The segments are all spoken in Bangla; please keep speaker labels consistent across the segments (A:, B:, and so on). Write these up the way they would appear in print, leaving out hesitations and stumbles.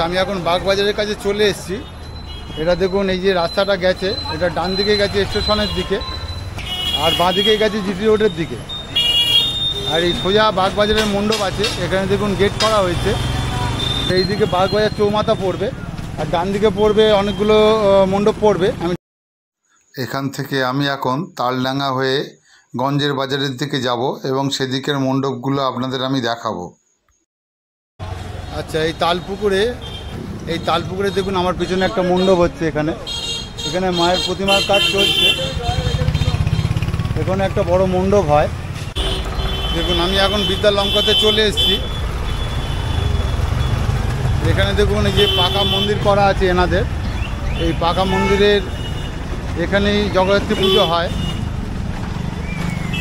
A: আমি এখন বাগবাজারের কাছে চলে এসেছি। এটা দেখুন, এই যে রাস্তাটা গেছে, এটা ডান দিকে গেছে স্টেশনের দিকে, আর বাঁ দিকে গেছে জিটি রোডের দিকে। আর এই সোজা বাগবাজারের মণ্ডপ আছে, এখানে দেখুন গেট করা হয়েছে। এই দিকে বাগবাজার চৌমাথা পড়বে, আর ডান দিকে পড়বে অনেকগুলো মণ্ডপ পড়বে। এখান থেকে আমি এখন তালডাঙ্গা হয়ে গঞ্জের বাজারের দিকে যাব এবং সেদিকের মণ্ডপগুলো আপনাদের আমি দেখাবো। আচ্ছা, এই তালপুকুরে দেখুন আমার পিছনে একটা মণ্ডপ হচ্ছে। এখানে মায়ের প্রতিমার কাজ চলছে। এখানে একটা বড় মণ্ডপ হয়। দেখুন, আমি এখন বিদ্যালঙ্কাতে চলে এসেছি। এখানে দেখুন এই যে পাকা মন্দির করা আছে এনাদের। এই পাকা মন্দিরের এখানেই জগদ্ধাত্রী পুজো হয়।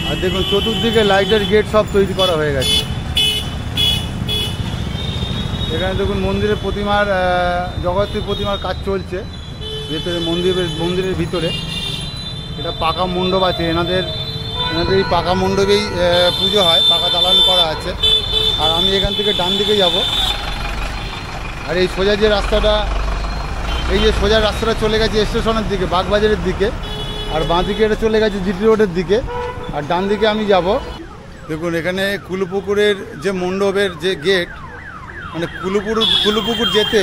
A: আর দেখুন চতুর্দিকে লাইটের গেট সব তৈরি করা হয়ে গেছে। এখানে দেখুন মন্দিরের জগদ্ধাত্রী প্রতিমার কাজ চলছে ভেতরে, মন্দিরের ভিতরে। এটা পাকা মণ্ডপ আছে এনাদের এই পাকা মণ্ডপেই পুজো হয়, পাকা দালান করা আছে। আর আমি এখান থেকে ডান দিকে যাব। আর এই সোজা যে রাস্তাটা, সোজা রাস্তাটা চলে গেছে স্টেশনের দিকে, বাগবাজারের দিকে। আর বাঁ দিকে এটা চলে গেছে জিটি রোডের দিকে। আর ডান দিকে আমি যাব। দেখুন, এখানে কুলুপুকুরের যে মণ্ডপের যে গেট, মানে কুলুপুকুর যেতে,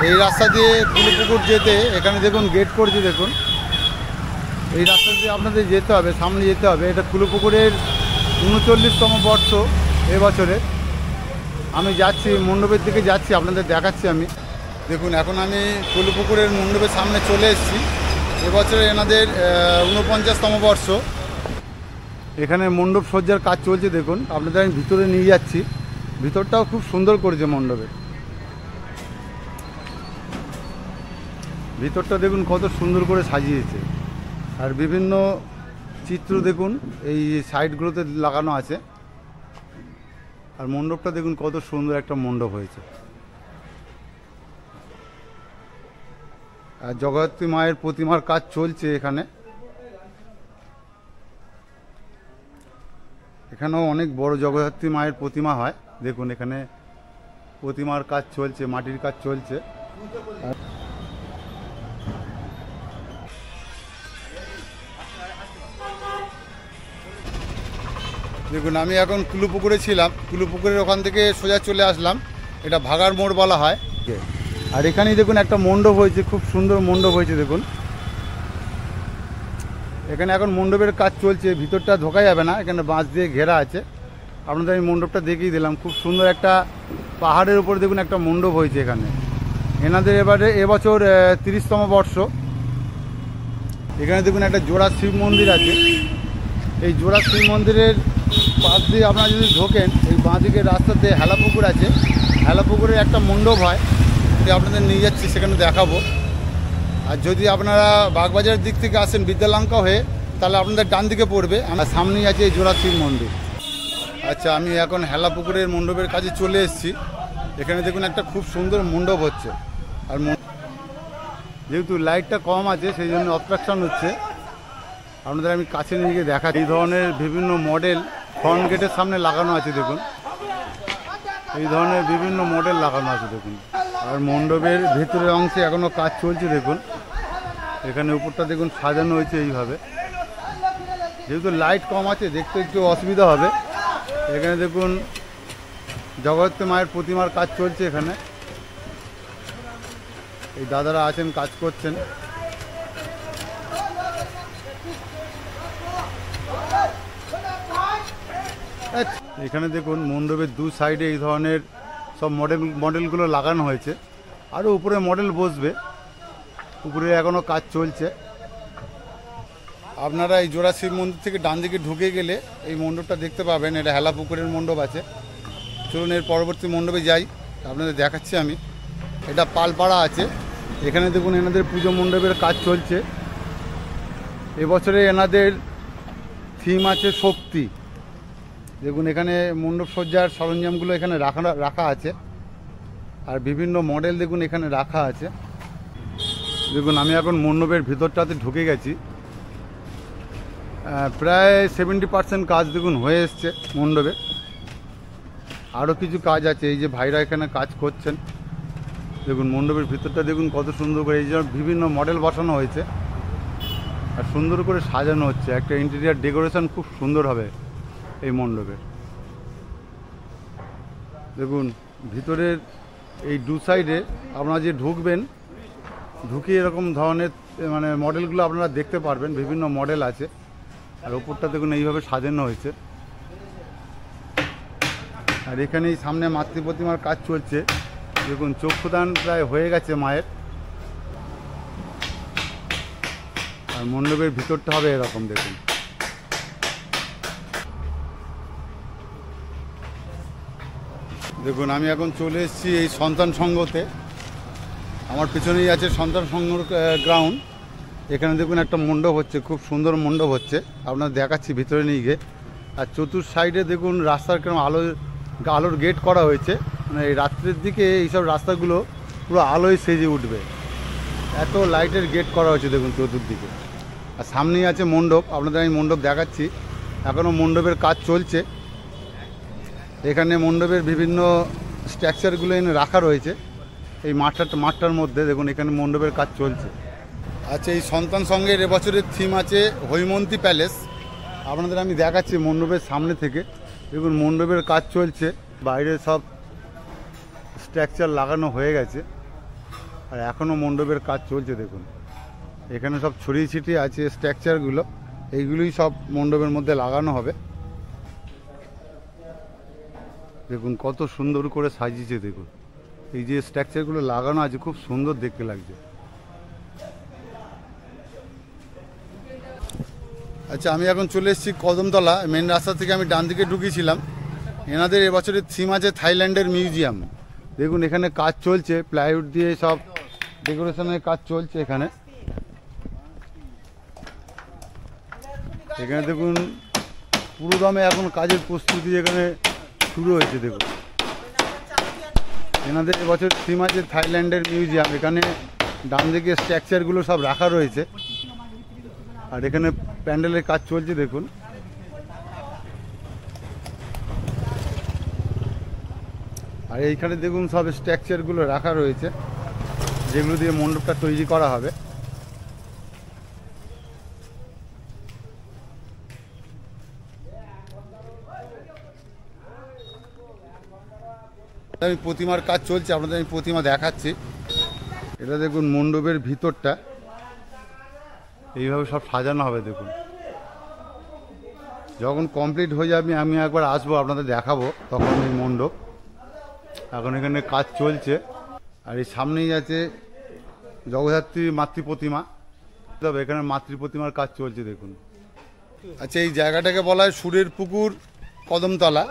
A: এই রাস্তা দিয়ে কুলুপুকুর যেতে এখানে দেখুন গেট করছে। দেখুন, এই রাস্তা দিয়ে আপনাদের যেতে হবে, সামনে যেতে হবে। এটা কুলুপুকুরের 39তম বর্ষ এবছরে। আমি যাচ্ছি মণ্ডপের দিকে যাচ্ছি, আপনাদের দেখাচ্ছি আমি। দেখুন, এখন আমি কুলুপুকুরের মণ্ডপের সামনে চলে এসেছি। এবছরে এনাদের 49তম বর্ষ। এখানে মণ্ডপ সজ্জার কাজ চলছে। দেখুন, আপনাদের আমি ভিতরে নিয়ে যাচ্ছি। ভিতরটাও খুব সুন্দর করেছে মণ্ডপের। ভিতরটা দেখুন কত সুন্দর করে সাজিয়েছে। আর বিভিন্ন চিত্র দেখুন এই সাইডগুলোতে লাগানো আছে। আর মণ্ডপটা দেখুন কত সুন্দর একটা মণ্ডপ হয়েছে। আর জগদ্ধাত্রী মায়ের প্রতিমার কাজ চলছে এখানেও অনেক বড় জগদ্ধাত্রী মায়ের প্রতিমা হয়। দেখুন, এখানে প্রতিমার কাজ চলছে, মাটির কাজ চলছে। দেখুন, আমি এখন কুলুপুকুরে ছিলাম। কুলুপুকুরের ওখান থেকে সোজা চলে আসলাম। এটা ভাগার মোড় বলা হয়। আর এখানেই দেখুন একটা মণ্ডপ হয়েছে, খুব সুন্দর মণ্ডপ হয়েছে। দেখুন, এখানে এখন মণ্ডপের কাজ চলছে। ভিতরটা ঢোকা যাবে না, এখানে বাঁশ দিয়ে ঘেরা আছে। আপনাদের আমি মণ্ডপটা দেখিয়ে দিলাম। খুব সুন্দর একটা পাহাড়ের উপর দেখুন একটা মণ্ডপ হয়েছে এখানে। এনাদের এবছর 30তম বর্ষ। এখানে দেখুন একটা জোড়া শিব মন্দির আছে। এই জোড়া শিব মন্দিরের পাশ দিয়ে আপনারা যদি ঢোকেন, এই বাঁ দিকে রাস্তাতে হেলাপুকুর আছে। হেলাপুকুরের একটা মণ্ডপ হয়, আপনাদের নিয়ে যাচ্ছি, সেখানে দেখাবো। আর যদি আপনারা বাগবাজারের দিক থেকে আসেন বিদ্যালঙ্কা হয়ে, তাহলে আপনাদের ডান দিকে পড়বে। আমার সামনেই আছে এই জোড়া শিব মন্দির। আচ্ছা, আমি এখন হেলাপুকুরের মণ্ডপের কাছে চলে এসেছি। এখানে দেখুন একটা খুব সুন্দর মণ্ডপ হচ্ছে। আর যেহেতু লাইটটা কম আছে সেই জন্য অবস্ট্রাকশন হচ্ছে। আপনাদের আমি কাছে নিয়ে গিয়ে দেখা। এই ধরনের বিভিন্ন মডেল ফ্রন্ট গেটের সামনে লাগানো আছে। দেখুন, এই ধরনের বিভিন্ন মডেল লাগানো আছে। দেখুন, আর মণ্ডপের ভেতরের অংশে এখনও কাজ চলছে। দেখুন, এখানে উপরটা দেখুন সাজানো হয়েছে এইভাবে। যেহেতু লাইট কম আছে দেখতে একটু অসুবিধা হবে। এখানে দেখুন জগদ্ধাত্রী মায়ের প্রতিমার কাজ চলছে। এখানে এই দাদারা আছেন, কাজ করছেন। এখানে দেখুন মণ্ডপের দু সাইডে এই ধরনের সব মডেলগুলো লাগানো হয়েছে। আরও উপরে মডেল বসবে। উপরে এখনও কাজ চলছে। আপনারা এই জোড়া শিব মন্দির থেকে ডান দিকে ঢুকে গেলে এই মণ্ডপটা দেখতে পাবেন। এটা হেলাপুকুরের মণ্ডপ আছে। চলুন এর পরবর্তী মণ্ডপে যাই, আপনাদের দেখাচ্ছি আমি। এটা পালপাড়া আছে। এখানে দেখুন এনাদের পুজো মণ্ডপের কাজ চলছে। এবছরে এনাদের থিম আছে শক্তি। দেখুন, এখানে মণ্ডপ সজ্জার সরঞ্জামগুলো এখানে রাখা আছে। আর বিভিন্ন মডেল দেখুন এখানে রাখা আছে। দেখুন, আমি এখন মণ্ডপের ভিতরটাতে ঢুকে গেছি। প্রায় 70% কাজ দেখুন হয়ে এসছে মণ্ডপে। আরও কিছু কাজ আছে। এই যে ভাইরা এখানে কাজ করছেন, দেখুন মণ্ডপের ভিতরটা দেখুন কত সুন্দর করে, এই জন্য বিভিন্ন মডেল বসানো হয়েছে আর সুন্দর করে সাজানো হচ্ছে। একটা ইন্টেরিয়ার ডেকোরেশন খুব সুন্দর হবে এই মণ্ডপের। দেখুন ভিতরের এই দু সাইডে আপনারা যে ঢুকবেন, ঢুকে এরকম ধরনের মানে মডেলগুলো আপনারা দেখতে পারবেন, বিভিন্ন মডেল আছে। আর ওপরটা দেখুন এইভাবে সাজানো হয়েছে। আর এখানেই সামনে মাতৃ প্রতিমার কাজ চলছে। দেখুন চক্ষুদান প্রায় হয়ে গেছে মায়ের। আর মণ্ডপের ভিতরটা হবে এরকম দেখুন। দেখুন আমি এখন চলে এসেছি এই সন্তান সংঘতে। আমার পিছনেই আছে সন্তান সংঘ গ্রাউন্ড। এখানে দেখুন একটা মণ্ডপ হচ্ছে, খুব সুন্দর মণ্ডপ হচ্ছে, আপনার দেখাচ্ছি ভিতরে নিয়ে গিয়ে। আর চতুর সাইডে দেখুন রাস্তার কেন আলোর গেট করা হয়েছে, মানে এই রাত্রের দিকে এইসব রাস্তাগুলো পুরো আলোয় সেজে উঠবে, এত লাইটের গেট করা হয়েছে দেখুন চতুর্দিকে। আর সামনেই আছে মণ্ডপ, আপনাদের আমি মণ্ডপ দেখাচ্ছি। এখনও মণ্ডপের কাজ চলছে। এখানে মণ্ডপের বিভিন্ন স্ট্রাকচারগুলো এনে রাখা রয়েছে এই মাঠটার মধ্যে। দেখুন এখানে মণ্ডপের কাজ চলছে। আচ্ছা, এই সন্তান সংঘের এবছরের থিম আছে হৈমন্তী প্যালেস। আপনাদের আমি দেখাচ্ছি মণ্ডপের সামনে থেকে। দেখুন মণ্ডপের কাজ চলছে, বাইরে সব স্ট্রাকচার লাগানো হয়ে গেছে আর এখনও মণ্ডপের কাজ চলছে। দেখুন এখানে সব ছড়িয়ে ছিটিয়ে আছে স্ট্রাকচারগুলো, এইগুলোই সব মণ্ডপের মধ্যে লাগানো হবে। দেখুন কত সুন্দর করে সাজিয়েছে। দেখুন এই যে স্ট্রাকচারগুলো লাগানো আছে খুব সুন্দর দেখতে লাগছে। আচ্ছা, আমি এখন চলে এসেছি কদমতলা। মেন রাস্তা থেকে আমি ডান দিকে ঢুকিয়েছিলাম। এনাদের এবছরের থিম আছে থাইল্যান্ডের মিউজিয়াম। দেখুন এখানে কাজ চলছে, প্লাইউড দিয়ে সব ডেকোরেশনের কাজ চলছে এখানে। এখানে দেখুন পুরো দমে এখন কাজের প্রস্তুতি এখানে শুরু হয়েছে। দেখুন এনাদের এবছর থিম আছে থাইল্যান্ডের মিউজিয়াম। এখানে ডান দিকে স্ট্রাকচারগুলো সব রাখা রয়েছে আর এখানে প্যান্ডেলের কাজ চলছে। দেখুন আর এইখানে দেখুন সব স্ট্রাকচারগুলো রাখা রয়েছে যেগুলো দিয়ে মণ্ডপটা তৈরি করা হবে। আমি প্রতিমার কাজ চলছে, আপনাদের আমি প্রতিমা দেখাচ্ছি। এটা দেখুন মণ্ডপের ভিতরটা এইভাবে সব সাজানো হবে। দেখুন যখন কমপ্লিট হয়ে যাবে আমি একবার আসবো, আপনাদের দেখাবো তখন এই মণ্ডপ। এখন এখানে কাজ চলছে আর এই সামনেই আছে জগদ্ধাত্রী মাতৃ প্রতিমা। তবে এখানে মাতৃ প্রতিমার কাজ চলছে। দেখুন আচ্ছা, এই জায়গাটাকে বলা হয় সুরের পুকুর কদমতলা।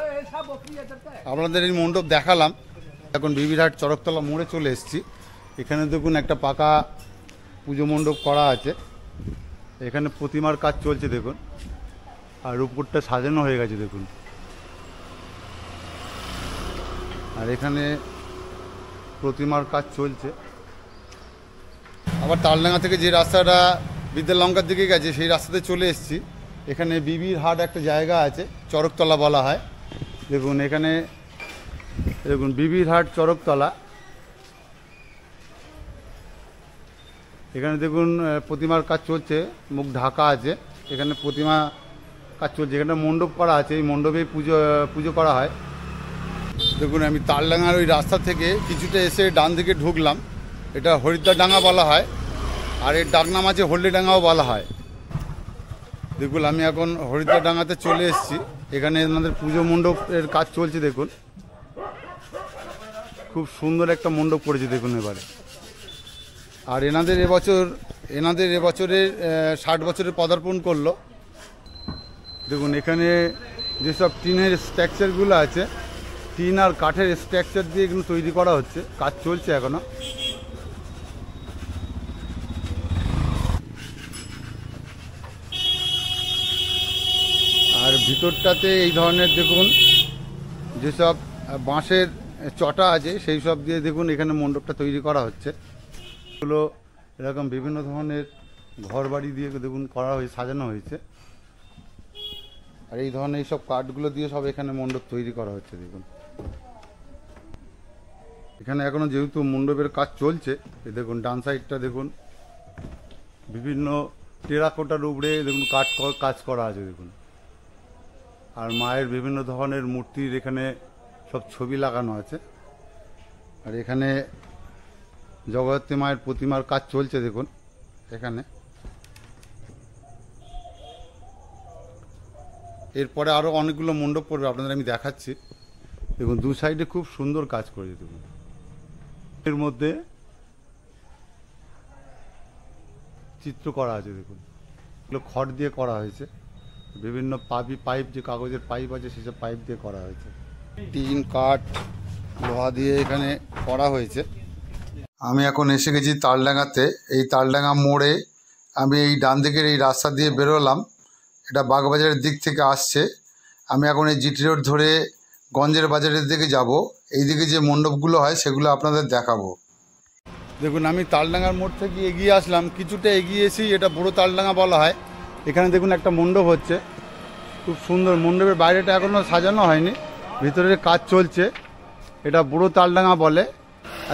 A: আপনাদের এই মণ্ডপ দেখালাম। এখন বিবিরহাট চরকতলা মোড়ে চলে এসেছি। এখানে দেখুন একটা পাকা পুজো মণ্ডপ করা আছে, এখানে প্রতিমার কাজ চলছে। দেখুন আর উপরটা সাজানো হয়ে গেছে। দেখুন আর এখানে প্রতিমার কাজ চলছে। আবার তালডাঙ্গা থেকে যে রাস্তাটা বিদ্যালঙ্কার দিকে গেছে সেই রাস্তাতে চলে এসেছি। এখানে বিবির হাট একটা জায়গা আছে, চরকতলা বলা হয়। দেখুন এখানে দেখুন বিবির হাট চরকতলা। এখানে দেখুন প্রতিমার কাজ চলছে, মুখ ঢাকা আছে। এখানে প্রতিমা কাজ চলছে, এখানে মণ্ডপ করা আছে, এই মণ্ডপে পুজো করা হয়। দেখুন আমি তালডাঙ্গার ওই রাস্তা থেকে কিছুটা এসে ডান দিকে ঢুকলাম। এটা হরিদ্বারডাঙ্গা বলা হয় আর এর ডাকনাম আছে হলদেডাঙ্গাও বলা হয়। দেখুন আমি এখন হরিদ্বারডাঙ্গাতে চলে এসেছি। এখানে আমাদের পুজো মণ্ডপের কাজ চলছে। দেখুন খুব সুন্দর একটা মণ্ডপ করেছে দেখুন এবারে। আর এনাদের এবছরের 60 বছরের পদার্পণ করলো। দেখুন এখানে যেসব টিনের স্ট্রাকচারগুলো আছে, টিন আর কাঠের স্ট্রাকচার দিয়ে এগুলো তৈরি করা হচ্ছে, কাজ চলছে এখনো। আর ভিতরটাতে এই ধরনের দেখুন যেসব বাঁশের চটা আছে সেই সব দিয়ে দেখুন এখানে মণ্ডপটা তৈরি করা হচ্ছে। এগুলো এরকম বিভিন্ন ধরনের ঘর বাড়ি দিয়ে দেখুন করা হয়েছে, সাজানো হয়েছে। আর এই ধরনের এইসব কাঠগুলো দিয়ে সব এখানে মণ্ডপ তৈরি করা হচ্ছে। দেখুন এখানে এখনো যেহেতু মণ্ডপের কাজ চলছে, এই দেখুন ডান সাইডটা দেখুন বিভিন্ন টেরাকোটার উপরে দেখুন কাজ করা আছে দেখুন। আর মায়ের বিভিন্ন ধরনের মূর্তির এখানে সব ছবি লাগানো আছে। আর এখানে জগদ্ধাত্রী মায়ের প্রতিমার কাজ চলছে দেখুন এখানে। এরপরে আরও অনেকগুলো মণ্ডপ পড়বে, আপনাদের আমি দেখাচ্ছি। দেখুন দু সাইডে খুব সুন্দর কাজ করেছে দেখুন। এর মধ্যে চিত্র করা আছে দেখুন, এগুলো খড় দিয়ে করা হয়েছে। বিভিন্ন পাইপ, যে কাগজের পাইপ আছে সেসব পাইপ দিয়ে করা হয়েছে। টিন, কাঠ, লোহা দিয়ে এখানে করা হয়েছে। আমি এখন এসে গেছি তালডাঙ্গাতে। এই তালডাঙ্গা মোড়ে আমি এই ডান দিকের এই রাস্তা দিয়ে বেরোলাম, এটা বাগবাজারের দিক থেকে আসছে। আমি এখন এই জিটি রোড ধরে গঞ্জের বাজারের দিকে যাব। এইদিকে যে মণ্ডপগুলো হয় সেগুলো আপনাদের দেখাবো। দেখুন আমি তালডাঙ্গার মোড় থেকে এগিয়ে আসলাম, কিছুটা এগিয়ে এসেই এটা বড় তালডাঙ্গা বলা হয়। এখানে দেখুন একটা মণ্ডপ হচ্ছে, খুব সুন্দর। মণ্ডপের বাইরেটা এখনও সাজানো হয়নি, ভিতরের কাজ চলছে। এটা বুড়ো তালডাঙ্গা বলে।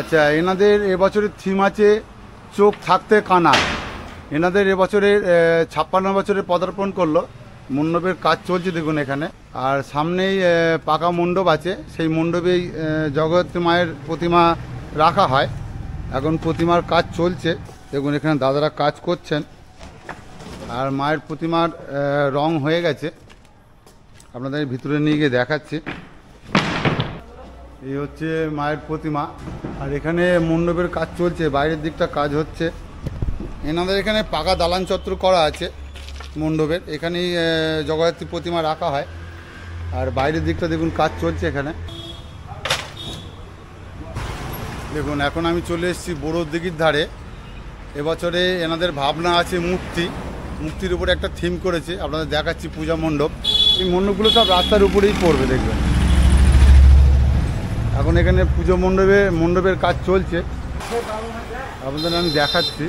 A: আচ্ছা, এনাদের এবছরের থিম আছে চোখ থাকতে কানা। এনাদের এবছরের 56 বছরে পদার্পণ করলো। মণ্ডপের কাজ চলছে দেখুন এখানে। আর সামনেই পাকা মণ্ডপ আছে, সেই মণ্ডপেই জগদ্ধাত্রী মায়ের প্রতিমা রাখা হয়। এখন প্রতিমার কাজ চলছে দেখুন, এখানে দাদারা কাজ করছেন। আর মায়ের প্রতিমার রং হয়ে গেছে, আপনাদের ভিতরে নিয়ে গিয়ে দেখাচ্ছি। এই হচ্ছে মায়ের প্রতিমা। আর এখানে মণ্ডপের কাজ চলছে, বাইরের দিকটা কাজ হচ্ছে। এনাদের এখানে পাকা দালান চত্বর করা আছে মণ্ডপের, এখানেই জগদ্ধাত্রী প্রতিমা রাখা হয়। আর বাইরের দিকটা দেখুন কাজ চলছে এখানে দেখুন। এখন আমি চলে এসেছি বড়োর দিঘির ধারে। এবছরে এনাদের ভাবনা আছে মুক্তির উপরে একটা থিম করেছে, আপনাদের দেখাচ্ছি পূজা মণ্ডপ। এই মণ্ডপগুলো সব রাস্তার উপরেই পড়বে দেখবেন। এখন এখানে পুজো মণ্ডপের কাজ চলছে, আপনাদের আমি দেখাচ্ছি।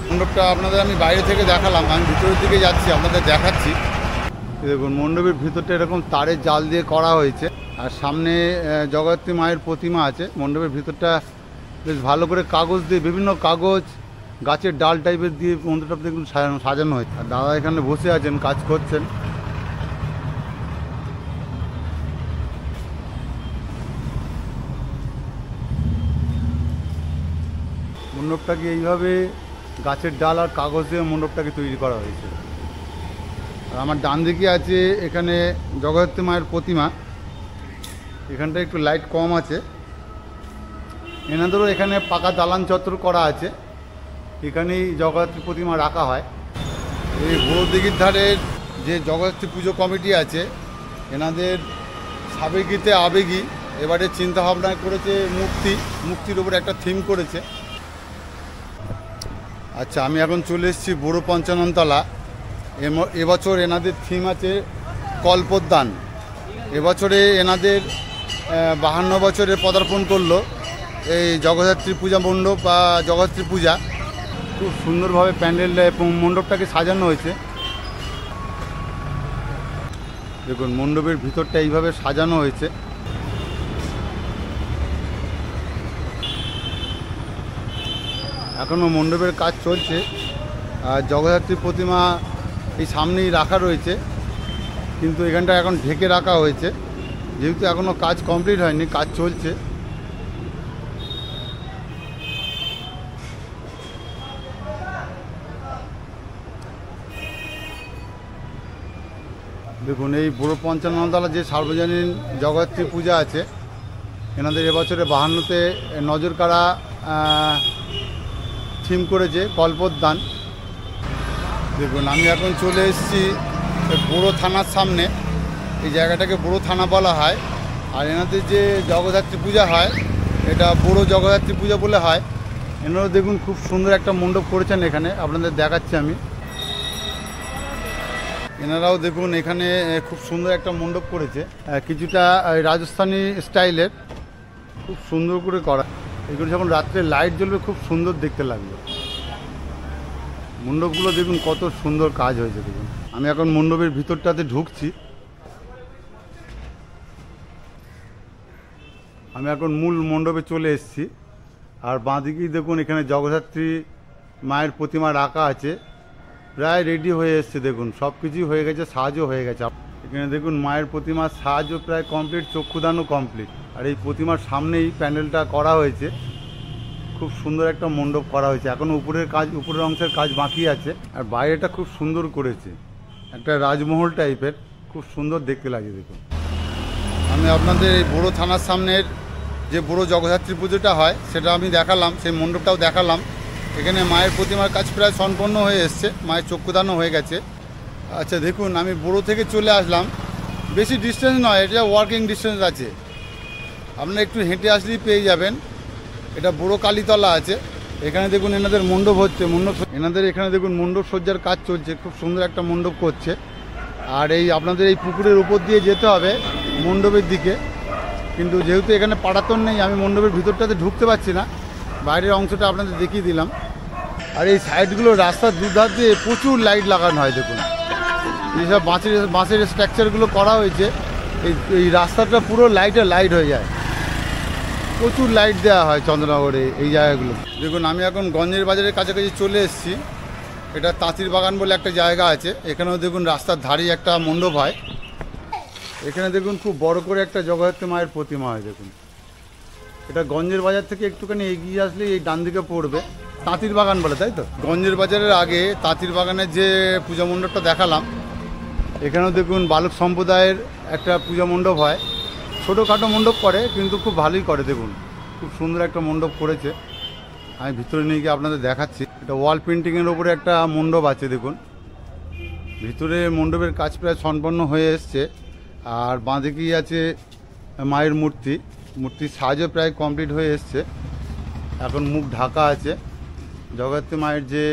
A: মণ্ডপটা আপনাদের আমি বাইরে থেকে দেখালাম, আমি ভিতরের দিকে যাচ্ছি, আপনাদের দেখাচ্ছি। দেখুন মণ্ডপের ভিতরটা এরকম তারের জাল দিয়ে করা হয়েছে। আর সামনে জগদ্ধাত্রী মায়ের প্রতিমা আছে। মণ্ডপের ভিতরটা বেশ ভালো করে কাগজ দিয়ে, বিভিন্ন কাগজ, গাছের ডাল টাইপের দিয়ে মণ্ডপটা দেখুন সাজানো হয়েছে। আর দাদা এখানে বসে আছেন, কাজ করছেন। মণ্ডপটাকে এইভাবে গাছের ডাল আর কাগজ দিয়ে মণ্ডপটাকে তৈরি করা হয়েছে। আর আমার ডান দিকে আছে এখানে জগদ্ধাত্রী মায়ের প্রতিমা। এখানটা একটু লাইট কম আছে। এনাদেরও এখানে পাকা দালান চত্বর করা আছে, এখানেই জগদ্ধাত্রী প্রতিমা রাখা হয়। এই বড় দিঘির ধারের যে জগদ্ধাত্রী পুজো কমিটি আছে, এনাদের সাবেকিতে আবেগী এবারে চিন্তাভাবনা করেছে মুক্তির উপরে একটা থিম করেছে। আচ্ছা, আমি এখন চলে এসেছি বড় পঞ্চাননতলা। এবছর এনাদের থিম আছে কল্পদান। এবছরে এনাদের 52 বছরে পদার্পণ করলো এই জগদ্ধাত্রী পূজা মণ্ডপ বা জগদ্ধাত্রী পূজা। খুব সুন্দরভাবে প্যান্ডেল এবং মণ্ডপটাকে সাজানো হয়েছে দেখুন। মণ্ডপের ভিতরটা এইভাবে সাজানো হয়েছে। এখনও মণ্ডপের কাজ চলছে। আর জগদ্ধাত্রী প্রতিমা এই সামনেই রাখা রয়েছে, কিন্তু এখানটা এখন ঢেকে রাখা হয়েছে, যেহেতু এখনও কাজ কমপ্লিট হয়নি, কাজ চলছে। দেখুন এই বুড়ো পঞ্চাননতলা যে সার্বজনীন জগদ্ধাত্রী পূজা আছে, এনাদের এবছরে 52তে নজর কাড়া থিম করেছে কল্পদান। দেখুন আমি এখন চলে এসেছি বড়ো থানার সামনে। এই জায়গাটাকে বড়ো থানা বলা হয়। আর এনাদের যে জগদ্ধাত্রী পূজা হয়, এটা বড়ো জগদ্ধাত্রী পূজা বলে হয়। এনারাও দেখুন খুব সুন্দর একটা মণ্ডপ করেছেন এখানে, আপনাদের দেখাচ্ছি আমি। এনারাও দেখুন এখানে খুব সুন্দর একটা মণ্ডপ করেছে, কিছুটা রাজস্থানি স্টাইলের, খুব সুন্দর করে করা। এগুলো যখন রাত্রে লাইট জ্বলবে খুব সুন্দর দেখতে লাগবে। মণ্ডপগুলো দেখুন কত সুন্দর কাজ হয়েছে দেখুন। আমি এখন মণ্ডপের ভিতরটাতে ঢুকছি। আমি এখন মূল মণ্ডপে চলে এসেছি। আর বাঁদিকেই দেখুন এখানে জগদ্ধাত্রী মায়ের প্রতিমা রাখা আছে, প্রায় রেডি হয়ে এসছে। দেখুন সব কিছুই হয়ে গেছে, সাজও হয়ে গেছে। এখানে দেখুন মায়ের প্রতিমার সাজও প্রায় কমপ্লিট, চক্ষুদানও কমপ্লিট। আর এই প্রতিমার সামনেই প্যান্ডেলটা করা হয়েছে, খুব সুন্দর একটা মণ্ডপ করা হয়েছে। এখনও উপরের অংশের কাজ বাকি আছে। আর বাইরেটা খুব সুন্দর করেছে, একটা রাজমহল টাইপের, খুব সুন্দর দেখতে লাগে। দেখুন আমি আপনাদের এই বড়ো থানার সামনের যে বড়ো জগদ্ধাত্রী পুজোটা হয় সেটা আমি দেখালাম, সেই মণ্ডপটাও দেখালাম। এখানে মায়ের প্রতিমার কাজ প্রায় সম্পন্ন হয়ে এসছে, মায়ের চক্ষুদানও হয়ে গেছে। আচ্ছা দেখুন আমি বড়ো থেকে চলে আসলাম, বেশি ডিস্টেন্স নয়, এটা ওয়াকিং ডিস্টেন্স আছে, আপনারা একটু হেঁটে আসলেই পেয়ে যাবেন। এটা বড়ো কালীতলা আছে। এখানে দেখুন এনাদের মণ্ডপ হচ্ছে, এনাদের এখানে দেখুন মণ্ডপ সজ্জার কাজ চলছে, খুব সুন্দর একটা মণ্ডপ করছে। আর এই আপনাদের এই পুকুরের উপর দিয়ে যেতে হবে মণ্ডপের দিকে, কিন্তু যেহেতু এখানে পাটাতন নেই আমি মণ্ডপের ভিতরটাতে ঢুকতে পারছি না, বাইরের অংশটা আপনাদের দেখিয়ে দিলাম। আর এই সাইডগুলো রাস্তার দুধার দিয়ে প্রচুর লাইট লাগানো হয়। দেখুন এইসব বাঁশের স্ট্রাকচারগুলো করা হয়েছে, এই রাস্তাটা পুরো লাইট হয়ে যায়, প্রচুর লাইট দেওয়া হয় চন্দ্রনগরে এই জায়গাগুলো। দেখুন আমি এখন গঞ্জের বাজারের কাছাকাছি চলে এসেছি। এটা তাঁতির বাগান বলে একটা জায়গা আছে, এখানেও দেখুন রাস্তার ধারেই একটা মণ্ডপ হয়। এখানে দেখুন খুব বড় করে একটা জগদ্ধাত্রী মায়ের প্রতিমা হয়। দেখুন এটা গঞ্জের বাজার থেকে একটুখানি এগিয়ে আসলে এই ডান দিকে পড়বে, তাঁতির বাগান বলে, তাই তো? গঞ্জের বাজারের আগে তাঁতির বাগানের যে পূজা মণ্ডপটা দেখালাম, এখানেও দেখুন বালক সম্প্রদায়ের একটা পূজা মণ্ডপ হয়। ছোটোখাটো মণ্ডপ করে কিন্তু খুব ভালোই করে। দেখুন খুব সুন্দর একটা মণ্ডপ করেছে, আমি ভিতরে নিয়ে গিয়ে আপনাদের দেখাচ্ছি। এটা ওয়াল পেন্টিংয়ের ওপরে একটা মণ্ডপ আছে। দেখুন ভিতরে মণ্ডপের কাজ প্রায় সম্পন্ন হয়ে এসছে। আর বাঁদিকেই আছে মায়ের মূর্তির সাজও প্রায় কমপ্লিট হয়ে এসছে। এখন মুখ ঢাকা আছে, জগদ্ধাত্রী মায়ের যে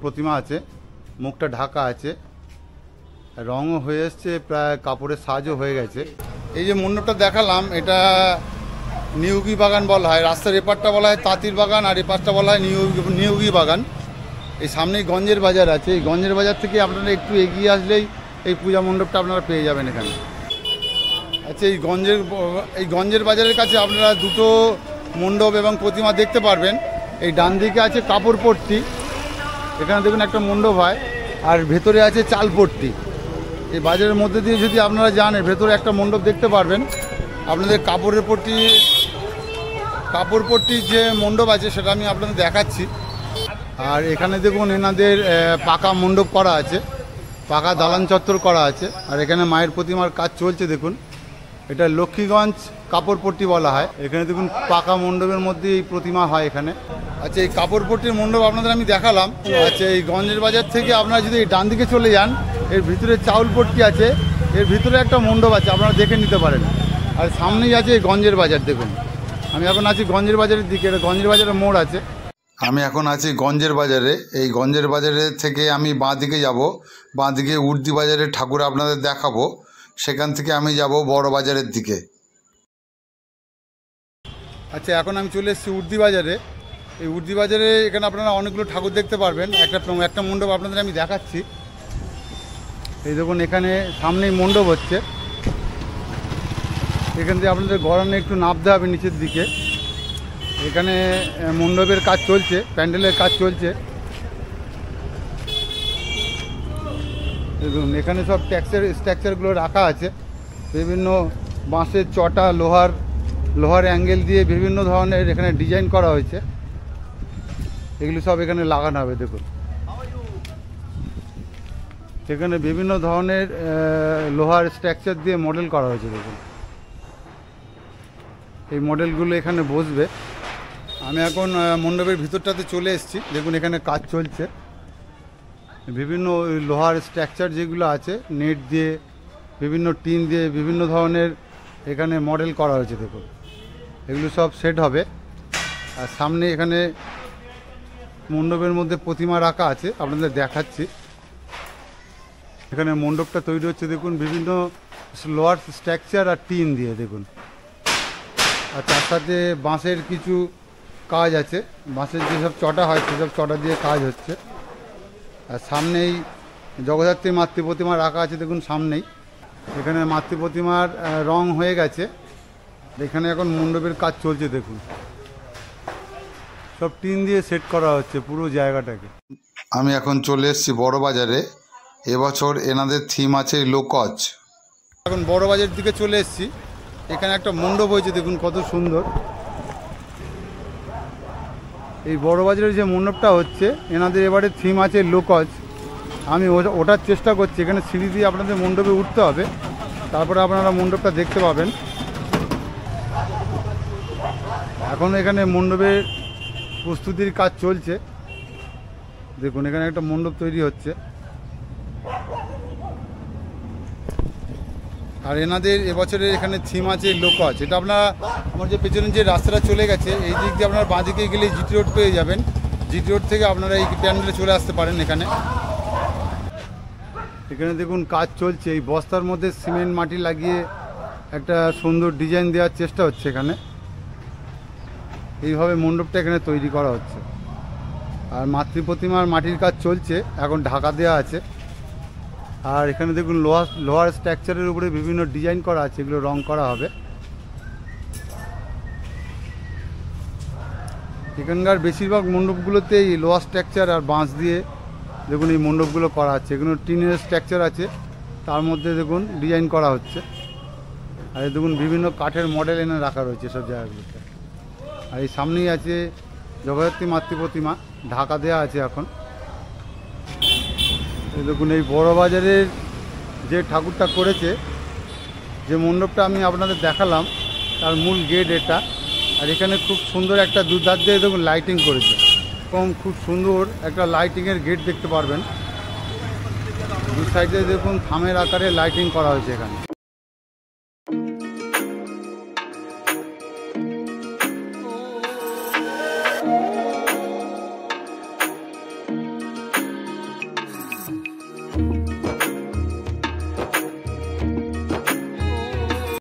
A: প্রতিমা আছে মুখটা ঢাকা আছে, রঙও হয়ে এসছে, প্রায় কাপড়ের সাজও হয়ে গেছে। এই যে মণ্ডপটা দেখালাম এটা নিয়োগী বাগান বলা হয়, রাস্তার এপারটা বলা হয় তাঁতির বাগান আর এপারটা বলা হয় নিয়োগী বাগান। এই সামনেই গঞ্জের বাজার আছে, এই গঞ্জের বাজার থেকে আপনারা একটু এগিয়ে আসলেই এই পূজা মণ্ডপটা আপনারা পেয়ে যাবেন এখানে। আচ্ছা এই গঞ্জের বাজারের কাছে আপনারা দুটো মণ্ডপ এবং প্রতিমা দেখতে পারবেন। এই ডান দিকে আছে কাপড়পট্টি, এখানে দেখুন একটা মণ্ডপ হয়, আর ভেতরে আছে চালপট্টি। এই বাজারের মধ্যে দিয়ে যদি আপনারা যান এর ভেতরে একটা মণ্ডপ দেখতে পারবেন। আপনাদের কাপড়পট্টির যে মণ্ডপ আছে সেটা আমি আপনাদের দেখাচ্ছি। আর এখানে দেখুন এনাদের পাকা মণ্ডপ করা আছে, পাকা দালান চত্বর করা আছে। আর এখানে মায়ের প্রতিমার কাজ চলছে। দেখুন এটা লক্ষ্মীগঞ্জ কাপড়পট্টি বলা হয়। এখানে দেখুন পাকা মণ্ডপের মধ্যে এই প্রতিমা হয় এখানে। আচ্ছা এই কাপড়পট্টির মণ্ডপ আপনাদের আমি দেখালাম। আচ্ছা এই গঞ্জের বাজার থেকে আপনারা যদি এই ডান দিকে চলে যান, এর ভিতরে চাউলপট্টি আছে, এর ভিতরে একটা মণ্ডপ আছে, আপনারা দেখে নিতে পারেন। আর সামনেই আছে এই গঞ্জের বাজার। দেখুন আমি এখন আছি গঞ্জের বাজারের দিকে, গঞ্জের বাজারের মোড় আছে। আমি এখন আছি গঞ্জের বাজারে। এই গঞ্জের বাজারে থেকে আমি বাঁ দিকে যাব, বাঁ দিকে উর্দি বাজারের ঠাকুর আপনাদের দেখাবো, সেখান থেকে আমি যাব বড় বাজারের দিকে। আচ্ছা এখন আমি চলে এসেছি উর্দি বাজারে। এই উর্দি বাজারে এখানে আপনারা অনেকগুলো ঠাকুর দেখতে পারবেন। একটা মণ্ডপ আপনাদের আমি দেখাচ্ছি। এই দেখুন এখানে সামনেই মণ্ডপ হচ্ছে, এখান থেকে আপনাদের গড়ানে একটু নামতে হবে নিচের দিকে। এখানে মণ্ডপের কাজ চলছে, প্যান্ডেলের কাজ চলছে। দেখুন এখানে সব স্ট্রাকচারগুলো রাখা আছে, বিভিন্ন বাঁশের চটা, লোহার অ্যাঙ্গেল দিয়ে বিভিন্ন ধরনের এখানে ডিজাইন করা হয়েছে। এগুলি সব এখানে লাগানো হবে। দেখুন এখানে বিভিন্ন ধরনের লোহার স্ট্রাকচার দিয়ে মডেল করা হয়েছে। দেখুন এই মডেলগুলো এখানে বসবে। আমি এখন মণ্ডপের ভিতরটাতে চলে এসেছি। দেখুন এখানে কাজ চলছে, বিভিন্ন লোহার স্ট্রাকচার যেগুলো আছে নেট দিয়ে, বিভিন্ন টিন দিয়ে বিভিন্ন ধরনের এখানে মডেল করা হয়েছে। দেখুন এগুলো সব সেট হবে। আর সামনে এখানে মণ্ডপের মধ্যে প্রতিমা রাখা আছে, আপনাদের দেখাচ্ছি। এখানে মণ্ডপটা তৈরি হচ্ছে দেখুন বিভিন্ন লোহার স্ট্রাকচার আর টিন দিয়ে। দেখুন আর তার সাথে বাঁশের কিছু কাজ আছে, বাঁশের যেসব চটা হয় সেসব চটা দিয়ে কাজ হচ্ছে। আর সামনেই জগদ্ধাত্রী মাতৃ প্রতিমা রাখা আছে। দেখুন সামনেই এখানে মাতৃ প্রতিমার রং হয়ে গেছে, এখানে এখন মণ্ডপের কাজ চলছে, দেখুন সব টিন দিয়ে সেট করা হচ্ছে পুরো জায়গাটাকে। আমি এখন চলে এসেছি বড় বাজারে। এবছর এনাদের থিম আছে লো কচ। এখন বড় বাজার দিকে চলে এসেছি, এখানে একটা মণ্ডপ হয়েছে, দেখুন কত সুন্দর। এই বড় বাজারের যে মণ্ডপটা হচ্ছে এনাদের এবারে থিম আছে লো কচ। আমি ওঠার চেষ্টা করছি, এখানে সিঁড়ি দিয়ে আপনাদের মণ্ডপে উঠতে হবে, তারপরে আপনারা মণ্ডপটা দেখতে পাবেন। এখন এখানে মণ্ডপের প্রস্তুতির কাজ চলছে, দেখুন এখানে একটা মণ্ডপ তৈরি হচ্ছে। আর এনাদের এবছরের এখানে থিম আছে লো কচ। এটা আপনারা আমার যে পেছনে যে রাস্তাটা চলে গেছে এই দিক দিয়ে আপনারা বাঁ দিকে গেলে জিটি রোড পেয়ে যাবেন। জিটি রোড থেকে আপনারা এই প্যান্ডেলে চলে আসতে পারেন। এখানে দেখুন কাজ চলছে, এই বস্তার মধ্যে সিমেন্ট মাটি লাগিয়ে একটা সুন্দর ডিজাইন দেওয়ার চেষ্টা হচ্ছে। এখানে এইভাবে মণ্ডপটা এখানে তৈরি করা হচ্ছে। আর মাতৃ প্রতিমার মাটির কাজ চলছে, এখন ঢাকা দেওয়া আছে। আর এখানে দেখুন লোহার স্ট্রাকচারের উপরে বিভিন্ন ডিজাইন করা আছে, এগুলো রং করা হবে। এখানকার বেশিরভাগ মণ্ডপগুলোতে এই লোহার স্ট্রাকচার আর বাঁশ দিয়ে দেখুন এই মণ্ডপগুলো করা আছে। এগুলো টিনের স্ট্রাকচার আছে, তার মধ্যে দেখুন ডিজাইন করা হচ্ছে। আর দেখুন বিভিন্ন কাঠের মডেল এনে রাখা রয়েছে সব জায়গাগুলোতে। আর এই সামনেই আছে জগদ্ধাত্রী মাতৃ প্রতিমা, ঢাকা দেওয়া আছে এখন। দেখুন এই বড় বাজারের যে ঠাকুরটা করেছে, যে মণ্ডপটা আমি আপনাদের দেখালাম, তার মূল গেট এটা। আর এখানে খুব সুন্দর একটা দুধার দিয়ে দেখুন লাইটিং করেছে, এবং খুব সুন্দর একটা লাইটিংয়ের গেট দেখতে পারবেন। দু সাইডে দেখুন থামের আকারে লাইটিং করা হয়েছে এখানে।